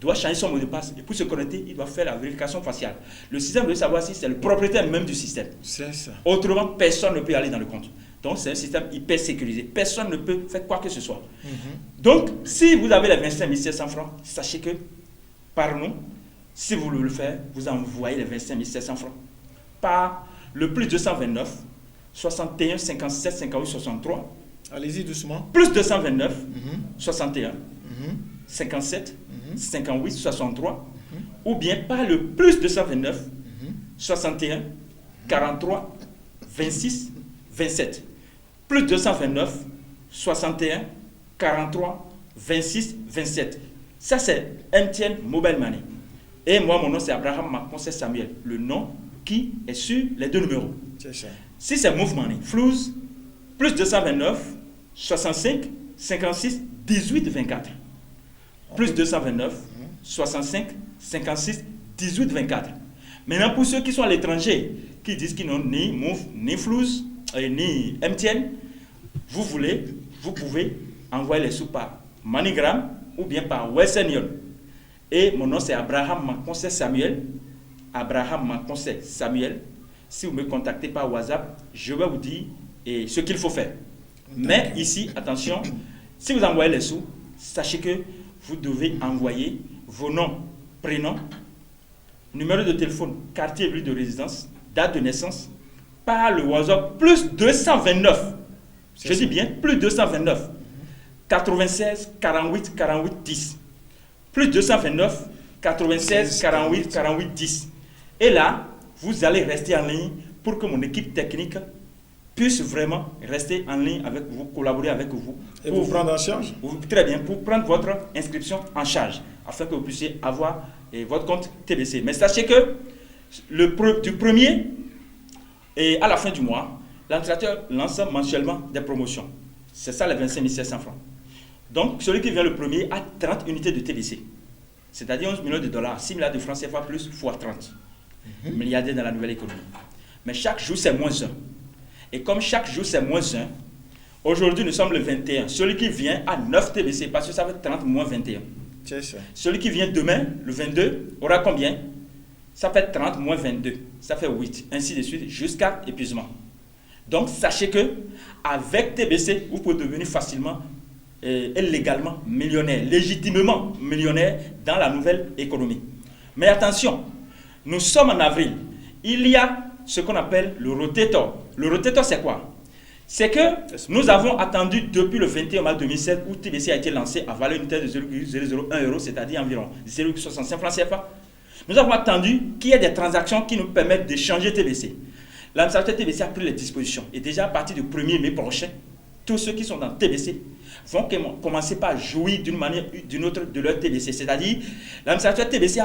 Speaker 2: Doit changer son mot de passe. Et pour se connecter, il doit faire la vérification faciale. Le système veut savoir si c'est le propriétaire même du système.
Speaker 1: C'est ça.
Speaker 2: Autrement, personne ne peut aller dans le compte. Donc, c'est un système hyper sécurisé. Personne ne peut faire quoi que ce soit. Donc, si vous avez les 25 700 francs, sachez que par nous, si vous voulez le faire, vous envoyez les 25 700 francs par le plus 229 61 57 58 63.
Speaker 1: Allez-y doucement.
Speaker 2: Plus 229 61 57 58 63 ou bien par le plus 229 61 43 26 27. Plus 229 61 43 26 27. Ça, c'est MTN Mobile Money. Et moi, mon nom, c'est Abraham Maconset Samuel. Le nom qui est sur les deux numéros.
Speaker 1: C'est ça.
Speaker 2: Si c'est Move Money, Flouz, plus 229, 65, 56, 18, 24. Plus 229, 65, 56, 18, 24. Maintenant, pour ceux qui sont à l'étranger, qui disent qu'ils n'ont ni Move, ni Flouz, ni MTN, vous pouvez envoyer les sous par MoneyGram ou bien par Western Union. Et mon nom c'est Abraham Maconset Samuel. Abraham Maconset Samuel. Si vous me contactez par WhatsApp, je vais vous dire ce qu'il faut faire. Mais ici, attention, si vous envoyez les sous, sachez que vous devez envoyer vos noms, prénoms, numéro de téléphone, quartier, ville de résidence, date de naissance, par le WhatsApp plus 229. Je dis bien plus 229. 96 48 48 10. Plus 229 96 48 48 10. Et là, vous allez rester en ligne pour que mon équipe technique puisse vraiment rester en ligne avec vous, collaborer avec vous.
Speaker 1: Et vous prendre en charge?
Speaker 2: Très bien, pour prendre votre inscription en charge, afin que vous puissiez avoir votre compte TBC. Mais sachez que du 1er et à la fin du mois, l'administrateur lance mensuellement des promotions. C'est ça les 25 700 francs. Donc, celui qui vient le premier a 30 unités de TBC. C'est-à-dire 11 millions de dollars, 6 milliards de francs CFA plus x 30. Milliardaires dans la nouvelle économie. Mais chaque jour, c'est moins 1. Et comme chaque jour, c'est moins 1, aujourd'hui, nous sommes le 21. Celui qui vient a 9 TBC parce que ça fait 30 moins 21.
Speaker 1: C'est ça.
Speaker 2: Celui qui vient demain, le 22, aura combien? Ça fait 30 moins 22. Ça fait 8. Ainsi de suite, jusqu'à épuisement. Donc, sachez que avec TBC, vous pouvez devenir facilement et légalement millionnaire, légitimement millionnaire dans la nouvelle économie. Mais attention, nous sommes en avril. Il y a ce qu'on appelle le rotator. Le rotator, c'est quoi? C'est que nous avons attendu depuis le 21 mars 2007 où TBC a été lancé à valeur unitaire de 0,001 €, c'est-à-dire environ 0,65 francs CFA. Nous avons attendu qu'il y ait des transactions qui nous permettent d'échanger TBC. L'administrateur TBC a pris les dispositions. Et déjà à partir du 1er mai prochain, tous ceux qui sont dans TBC vont commencer par jouir d'une manière ou d'une autre de leur TBC. C'est-à-dire, l'administrateur TBC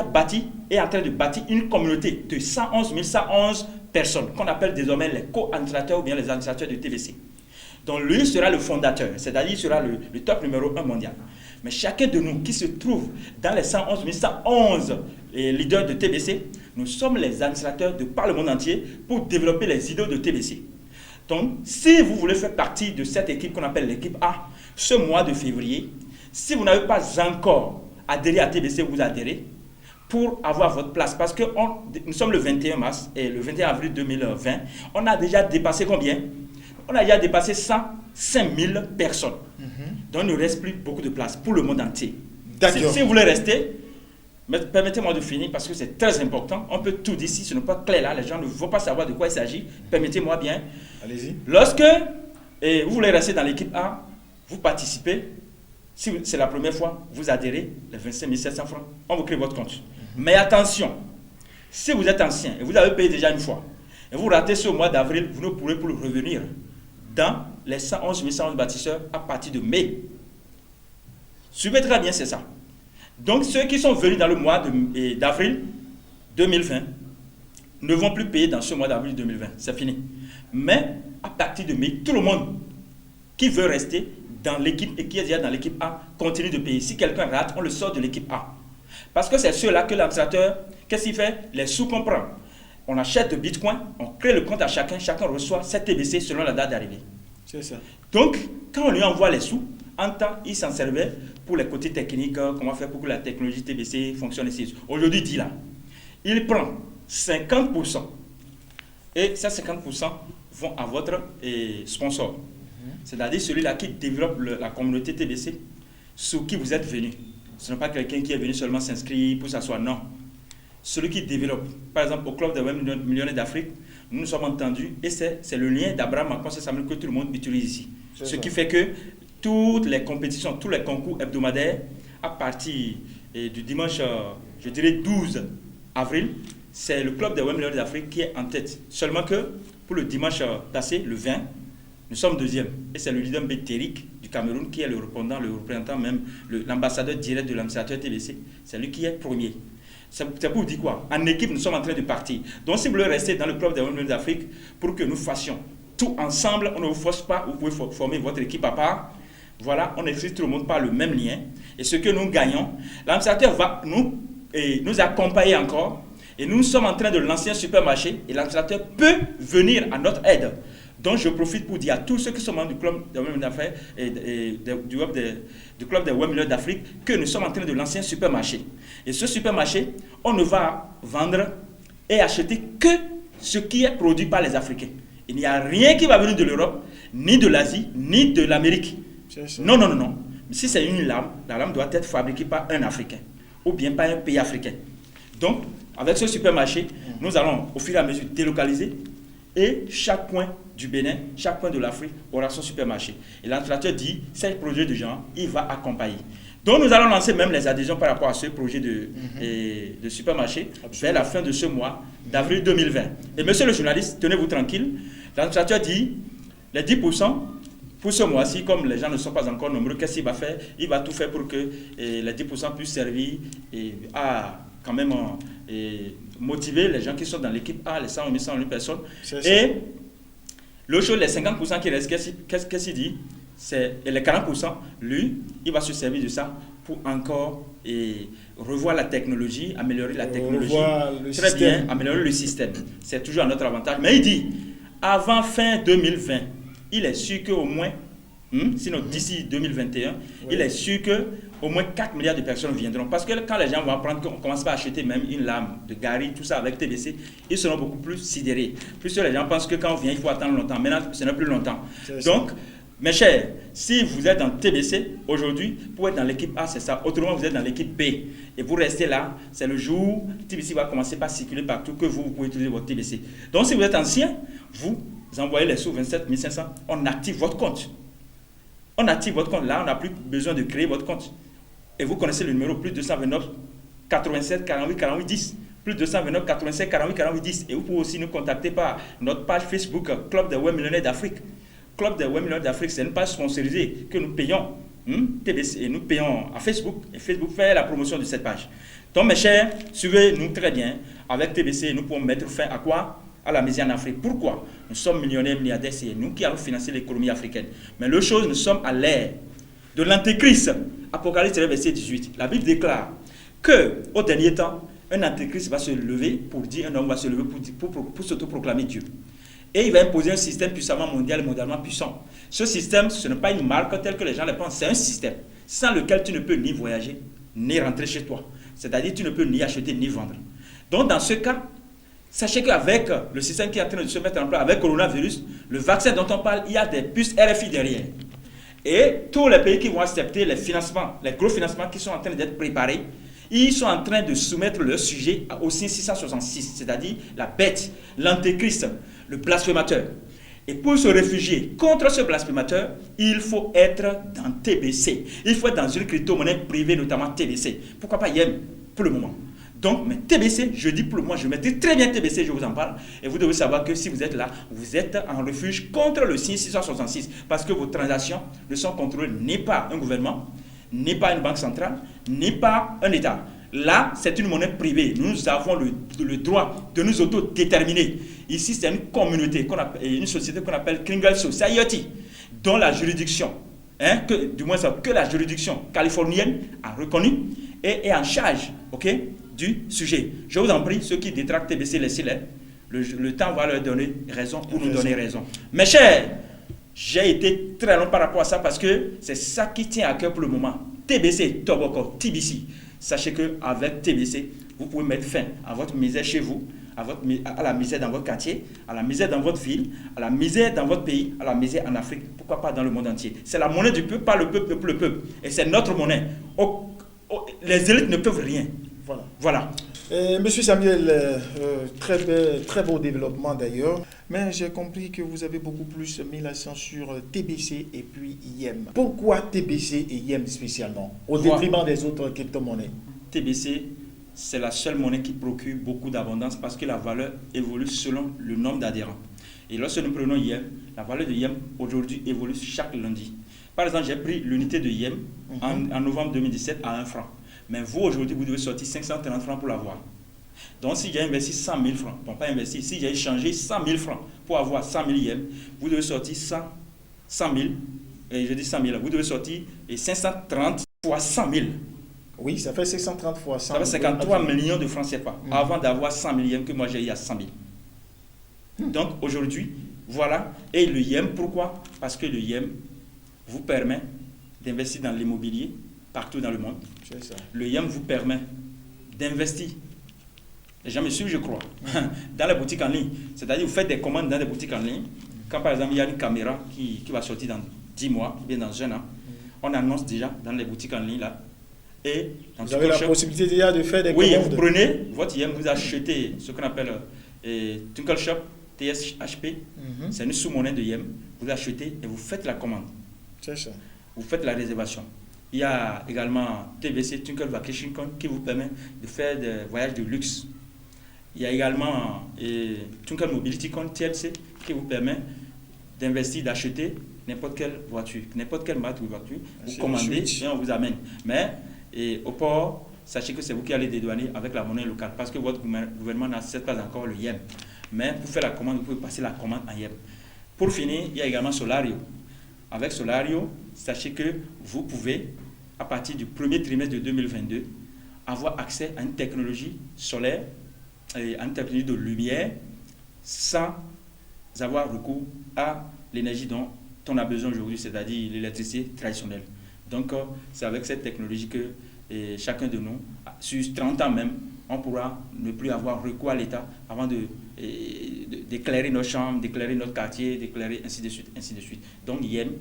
Speaker 2: est en train de bâtir une communauté de 111 personnes, qu'on appelle désormais les co-administrateurs ou bien les administrateurs de TBC. Donc lui sera le fondateur, c'est-à-dire il sera le top numéro 1 mondial. Mais chacun de nous qui se trouve dans les 111 leaders de TBC, nous sommes les administrateurs de par le monde entier pour développer les idées de TBC. Donc, si vous voulez faire partie de cette équipe qu'on appelle l'équipe A, ce mois de février, si vous n'avez pas encore adhéré à TBC, vous adhérez pour avoir votre place. Parce que nous sommes le 21 mars et le 21 avril 2020, on a déjà dépassé combien? on a déjà dépassé 105 000 personnes. Donc, il ne reste plus beaucoup de place pour le monde entier. Si vous voulez rester, permettez-moi de finir parce que c'est très important. On peut tout dire si ce n'est pas clair là, les gens ne vont pas savoir de quoi il s'agit. Permettez-moi bien.
Speaker 1: Allez-y.
Speaker 2: Lorsque vous voulez rester dans l'équipe A, vous participez. Si c'est la première fois, vous adhérez, les 25 700 francs, on vous crée votre compte. Mais attention, si vous êtes ancien et vous avez payé déjà une fois, et vous ratez ce mois d'avril, vous ne pourrez plus revenir dans les 111 111 bâtisseurs à partir de mai. Suivez très bien, c'est ça. Donc, ceux qui sont venus dans le mois d'avril 2020 ne vont plus payer dans ce mois d'avril 2020. C'est fini. Mais, à partir de mai, tout le monde qui veut rester dans l'équipe et qui est déjà dans l'équipe A continue de payer. Si quelqu'un rate, on le sort de l'équipe A. Parce que c'est ceux-là que l'administrateur, qu'est-ce qu'il fait? Les sous qu'on prend. On achète de Bitcoin, on crée le compte à chacun reçoit 7 TBC selon la date d'arrivée.
Speaker 1: C'est ça.
Speaker 2: Donc, quand on lui envoie les sous, en temps, il s'en servait pour les côtés techniques, comment faire pour que la technologie TBC fonctionne ici. Aujourd'hui, dit là, il prend 50%. Et ces 50% vont à votre sponsor. C'est-à-dire celui-là qui développe la communauté TBC sur qui vous êtes venu. Ce n'est pas quelqu'un qui est venu seulement s'inscrire pour s'asseoir, non. Celui qui développe, par exemple au club des 20 millionnaires d'Afrique, nous nous sommes entendus et c'est le lien d'Abraham Macron Samuel que tout le monde utilise ici. Ce qui fait que toutes les compétitions, tous les concours hebdomadaires, à partir du dimanche, je dirais 12 avril, c'est le club des 20 millionnaires d'Afrique qui est en tête. Seulement que pour le dimanche passé, le 20, nous sommes deuxième. Et c'est le leader Bétéric du Cameroun qui est le représentant même, l'ambassadeur direct de l'administrateur TBC. C'est lui qui est premier. C'est pour vous dire quoi? En équipe, nous sommes en train de partir. Donc, si vous voulez rester dans le club des 20 millions d'Afrique, pour que nous fassions tout ensemble, on ne vous force pas, vous pouvez former votre équipe à part. Voilà, on écrit tout le monde par le même lien. Et ce que nous gagnons, l'administrateur va nous accompagner encore. Et nous sommes en train de lancer un supermarché. Et l'administrateur peut venir à notre aide. Donc, je profite pour dire à tous ceux qui sont membres du club des 20 millions d'affaires et du club des 20 millions d'Afrique que nous sommes en train de lancer un supermarché. Et ce supermarché, on ne va vendre et acheter que ce qui est produit par les Africains. Il n'y a rien qui va venir de l'Europe, ni de l'Asie, ni de l'Amérique. Non, non, non, non. Si c'est une lame, la lame doit être fabriquée par un Africain ou bien par un pays africain. Donc, avec ce supermarché, nous allons au fur et à mesure délocaliser et chaque coin du Bénin, chaque coin de l'Afrique aura son supermarché. Et l'administrateur dit, ces projets de gens, il va accompagner. Donc nous allons lancer même les adhésions par rapport à ce projet de supermarché vers la fin de ce mois d'avril 2020. Et monsieur le journaliste, tenez-vous tranquille, l'administrateur dit, les 10%, pour ce mois-ci, comme les gens ne sont pas encore nombreux, qu'est-ce qu'il va faire? Il va tout faire pour que les 10% puissent servir à quand même motiver les gens qui sont dans l'équipe A, les 100 100 personnes. Et l'autre chose, les 50% qui restent, qu'est-ce qu'il dit? Et les 40%, lui, il va se servir de ça pour encore revoir la technologie, améliorer la technologie. Très bien, améliorer le système. C'est toujours à notre avantage. Mais il dit, avant fin 2020, il est sûr qu'au moins, sinon d'ici 2021, il est sûr qu'au moins 4 milliards de personnes viendront. Parce que quand les gens vont apprendre qu'on commence à acheter même une lame de Gary, tout ça avec TBC, ils seront beaucoup plus sidérés. Plus les gens pensent que quand on vient, il faut attendre longtemps. Maintenant, ce n'est plus longtemps. Donc, mes chers, si vous êtes dans TBC aujourd'hui, pour être dans l'équipe A, c'est ça. Autrement, vous êtes dans l'équipe B. Et vous restez là, c'est le jour où TBC va commencer par circuler partout que vous pouvez utiliser votre TBC. Donc, si vous êtes ancien, vous envoyez les sous 27 500, on active votre compte. On active votre compte. Là, on n'a plus besoin de créer votre compte. Et vous connaissez le numéro plus 229 87 48 48 10. Plus 229 87 48 48 10. Et vous pouvez aussi nous contacter par notre page Facebook Club des 20 millionnaires d'Afrique. Club des 20 millions d'Afrique, c'est une page sponsorisée que nous payons TBC, et nous payons à Facebook. Et Facebook fait la promotion de cette page. Donc, mes chers, suivez-nous très bien. Avec TBC, nous pouvons mettre fin à quoi? À la misère en Afrique. Pourquoi? Nous sommes millionnaires, milliardaires, c'est nous qui allons financer l'économie africaine. Mais l'autre chose, nous sommes à l'ère de l'antéchrist. Apocalypse verset 18. La Bible déclare qu'au dernier temps, un antéchrist va se lever pour dire, un homme va se lever pour s'autoproclamer Dieu. Et il va imposer un système puissamment mondial et mondialement puissant. Ce système, ce n'est pas une marque telle que les gens le pensent, c'est un système sans lequel tu ne peux ni voyager, ni rentrer chez toi. C'est-à-dire tu ne peux ni acheter, ni vendre. Donc dans ce cas, Sachez qu'avec le système qui est en train de se mettre en place, avec le coronavirus, le vaccin dont on parle, il y a des puces RFI derrière. Et tous les pays qui vont accepter les financements, les gros financements qui sont en train d'être préparés, ils sont en train de soumettre leur sujet au signe 666, c'est-à-dire la bête, l'antéchrist, le blasphémateur. Et pour se réfugier contre ce blasphémateur, il faut être dans TBC. Il faut être dans une crypto-monnaie privée, notamment TBC. Pourquoi pas IEM pour le moment? Donc, mais TBC, je dis pour le moment, je maîtrise très bien TBC, je vous en parle. Et vous devez savoir que si vous êtes là, vous êtes en refuge contre le signe 666. Parce que vos transactions ne sont contrôlées ni par un gouvernement, ni par une banque centrale, ni par un État. Là, c'est une monnaie privée. Nous avons le droit de nous autodéterminer. Ici, c'est une communauté, une société qu'on appelle Kringle Society, dont la juridiction, que la juridiction californienne a reconnu et est en charge, du sujet. Je vous en prie, ceux qui détractent TBC, laissez-les. Le temps va leur donner raison ou nous donner raison. Mes chers, j'ai été très long par rapport à ça parce que c'est ça qui tient à cœur pour le moment. TBC, Toboko, TBC. Sachez qu'avec TBC, vous pouvez mettre fin à votre misère chez vous, à la misère dans votre quartier, à la misère dans votre ville, à la misère dans votre pays, à la misère en Afrique, pourquoi pas dans le monde entier. C'est la monnaie du peuple, pas le peuple pour le peuple. Et c'est notre monnaie. Les élites ne peuvent rien. Voilà.
Speaker 1: Monsieur Samuel, très beau développement d'ailleurs, mais j'ai compris que vous avez beaucoup plus mis l'accent sur TBC et puis IEM. Pourquoi TBC et IEM spécialement, au détriment des autres crypto-monnaies?
Speaker 2: TBC, c'est la seule monnaie qui procure beaucoup d'abondance parce que la valeur évolue selon le nombre d'adhérents. Et lorsque nous prenons IEM, la valeur de IEM aujourd'hui évolue chaque lundi. Par exemple, j'ai pris l'unité de IEM en novembre 2017 à 1 franc. Mais vous, aujourd'hui, vous devez sortir 530 francs pour l'avoir. Donc, si j'ai investi 100 000 francs, bon, pas investi, si j'ai échangé 100 000 francs pour avoir 100 000 IEM, vous devez sortir 100 000, et je dis 100 000, vous devez sortir 530 fois 100 000.
Speaker 1: Oui, ça fait 630 fois 100 000.
Speaker 2: Ça fait 53 millions de francs CFA, avant d'avoir 100 000 IEM que moi j'ai eu à 100 000. Donc, aujourd'hui, voilà. Et le IEM, pourquoi? Parce que le IEM vous permet d'investir dans l'immobilier partout dans le monde.
Speaker 1: C'est ça.
Speaker 2: Le IEM vous permet d'investir, les gens me suivent je crois, dans les boutiques en ligne. C'est-à-dire vous faites des commandes dans les boutiques en ligne. Quand par exemple il y a une caméra qui va sortir dans 10 mois, ou bien dans 1 an, on annonce déjà dans les boutiques en ligne là. Et dans
Speaker 1: vous avez la possibilité déjà de faire des commandes.
Speaker 2: Oui, vous prenez votre IEM, vous achetez ce qu'on appelle Twinkle Shop, TSHP, c'est une sous-monnaie de IEM. Vous achetez et vous faites la commande.
Speaker 1: C'est ça.
Speaker 2: Vous faites la réservation. Il y a également TVC, Twinkle Vacation Con, qui vous permet de faire des voyages de luxe. Il y a également Twinkle Mobility Con, TLC, qui vous permet d'investir, d'acheter n'importe quelle voiture, n'importe quelle marque de voiture, vous commandez et on vous amène. Mais au port, sachez que c'est vous qui allez dédouaner avec la monnaie locale, parce que votre gouvernement n'accepte pas encore le IEM. Mais pour faire la commande, vous pouvez passer la commande en IEM. Pour finir, il y a également Solario. Avec Solario, sachez que vous pouvez, à partir du premier trimestre de 2022, avoir accès à une technologie solaire, et à une technologie de lumière, sans avoir recours à l'énergie dont on a besoin aujourd'hui, c'est-à-dire l'électricité traditionnelle. Donc, c'est avec cette technologie que chacun de nous, sur 30 ans même, on pourra ne plus avoir recours à l'État avant d'éclairer nos chambres, d'éclairer notre quartier, d'éclairer ainsi de suite, ainsi de suite. Donc, IEM,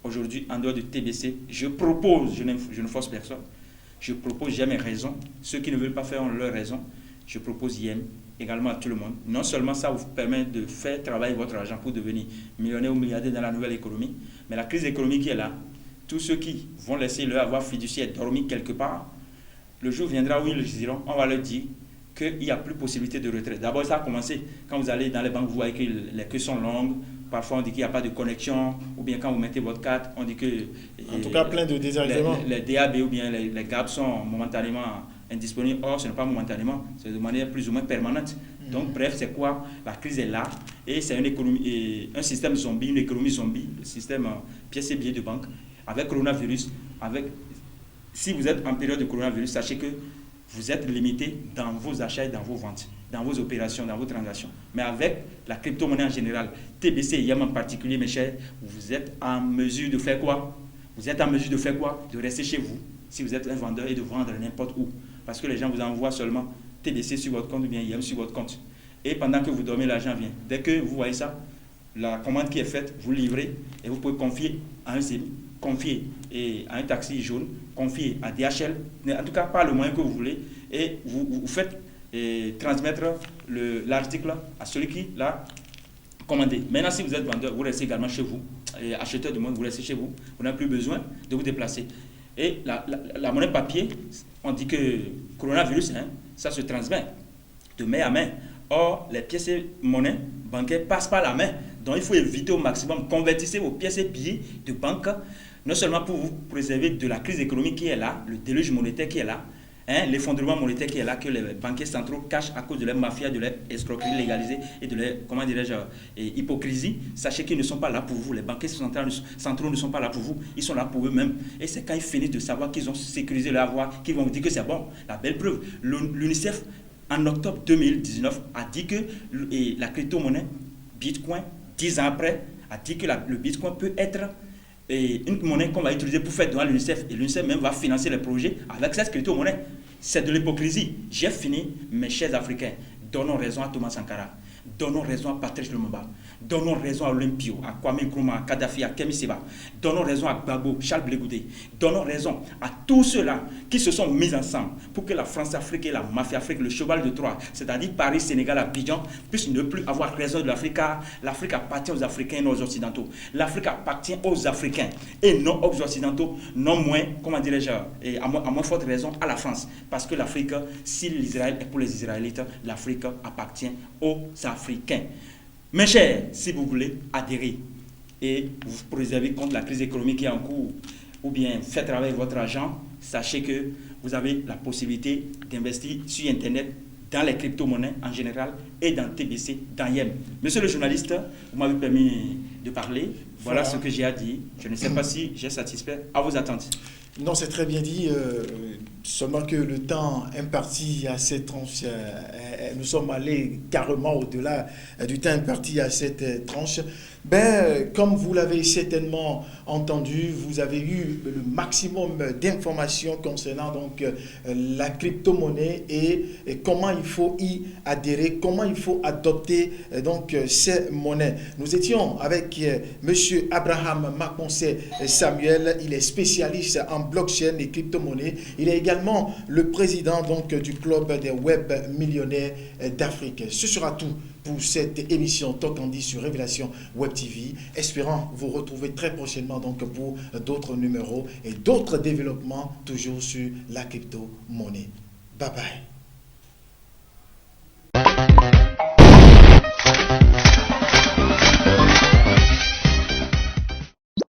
Speaker 2: aujourd'hui, en dehors de TBC, je propose, je ne force personne, je propose, j'ai mes raisons. Ceux qui ne veulent pas faire ont leurs raisons. Je propose IEM également à tout le monde. Non seulement ça vous permet de faire travailler votre argent pour devenir millionnaire ou milliardaire dans la nouvelle économie, mais la crise économique qui est là, tous ceux qui vont laisser leur avoir fiduciaire dormir quelque part, le jour viendra où ils le diront, on va leur dire qu'il n'y a plus possibilité de retraite. D'abord, ça a commencé quand vous allez dans les banques, vous voyez que les queues sont longues. Parfois, on dit qu'il n'y a pas de connexion. Ou bien quand vous mettez votre carte, on dit que...
Speaker 1: En tout cas, plein de désagréments.
Speaker 2: Les DAB ou bien les GAB sont momentanément indisponibles. Or, ce n'est pas momentanément, c'est de manière plus ou moins permanente. Donc, bref, c'est quoi? La crise est là. Et c'est une économie, un système zombie, une économie zombie, le système pièces et billets de banque. Avec coronavirus, si vous êtes en période de coronavirus, sachez que vous êtes limité dans vos achats et dans vos ventes, dans vos opérations, dans vos transactions. Mais avec la crypto-monnaie en général, TBC et IEM en particulier, mes chers, vous êtes en mesure de faire quoi? Vous êtes en mesure de faire quoi? De rester chez vous, si vous êtes un vendeur, et de vendre n'importe où. Parce que les gens vous envoient seulement TBC sur votre compte ou bien IEM sur votre compte. Et pendant que vous dormez, l'argent vient. Dès que vous voyez ça, la commande qui est faite, vous livrez et vous pouvez confier à un SEMI, confier à un taxi jaune, confier à DHL, en tout cas par le moyen que vous voulez, et vous faites transmettre l'article à celui qui l'a commandé. Maintenant, si vous êtes vendeur, vous restez également chez vous, et acheteur du monde, vous restez chez vous, vous n'avez plus besoin de vous déplacer. Et la monnaie papier, on dit que coronavirus, ça se transmet de main à main. Or, les pièces et monnaies bancaires passent par la main. Donc, il faut éviter au maximum, convertissez vos pièces et billets de banque, non seulement pour vous préserver de la crise économique qui est là, le déluge monétaire qui est là, l'effondrement monétaire qui est là, que les banquiers centraux cachent à cause de leur mafia, de leur escroquerie légalisée et de leur, comment dirais-je, hypocrisie. Sachez qu'ils ne sont pas là pour vous. Les banquiers centraux ne sont pas là pour vous. Ils sont là pour eux-mêmes. Et c'est quand ils finissent de savoir qu'ils ont sécurisé leur avoir qu'ils vont vous dire que c'est bon. La belle preuve, l'UNICEF, en octobre 2019, a dit que la crypto-monnaie Bitcoin, 10 ans après, a dit que le Bitcoin peut être une monnaie qu'on va utiliser pour faire don à l'UNICEF. Et l'UNICEF même va financer les projets avec cette crypto-monnaie. C'est de l'hypocrisie. J'ai fini, mes chers Africains. Donnons raison à Thomas Sankara. Donnons raison à Patrice Lumumba. Donnons raison à Olympio, à Kwame Nkrumah, à Kadhafi, à Kemi Seba. Donnons raison à Gbagbo, Charles Blé Goudé. Donnons raison à tous ceux-là qui se sont mis ensemble pour que la France-Afrique et la mafia-Afrique, le cheval de Troie, c'est-à-dire Paris, Sénégal, Abidjan, puissent ne plus avoir raison de l'Afrique, car l'Afrique appartient aux Africains et non aux Occidentaux. L'Afrique appartient aux Africains et non aux Occidentaux, non moins, comment dirais-je, et à moins forte raison, à la France. Parce que l'Afrique, si l'Israël est pour les Israélites, l'Afrique appartient aux Africains. Mes chers, si vous voulez adhérer et vous préserver contre la crise économique qui est en cours, ou bien faire travailler votre argent, sachez que vous avez la possibilité d'investir sur Internet, dans les crypto-monnaies en général et dans TBC, dans IEM. Monsieur le journaliste, vous m'avez permis de parler. Voilà ce que j'ai à dire. Je ne sais pas si j'ai satisfait à vos attentes.
Speaker 1: Non, c'est très bien dit. Seulement que le temps imparti à cette tranche, nous sommes allés carrément au-delà du temps imparti à cette tranche. Comme vous l'avez certainement entendu, vous avez eu le maximum d'informations concernant donc la crypto-monnaie et comment il faut y adhérer, comment il faut adopter donc ces monnaies. Nous étions avec Monsieur Abraham Makonse Samuel. Il est spécialiste en blockchain et crypto-monnaie. Il est également le président donc du club des web millionnaires d'Afrique. Ce sera tout pour cette émission Talk Candy sur Révélation Web TV. Espérant vous retrouver très prochainement donc pour d'autres numéros et d'autres développements toujours sur la crypto-monnaie. Bye bye.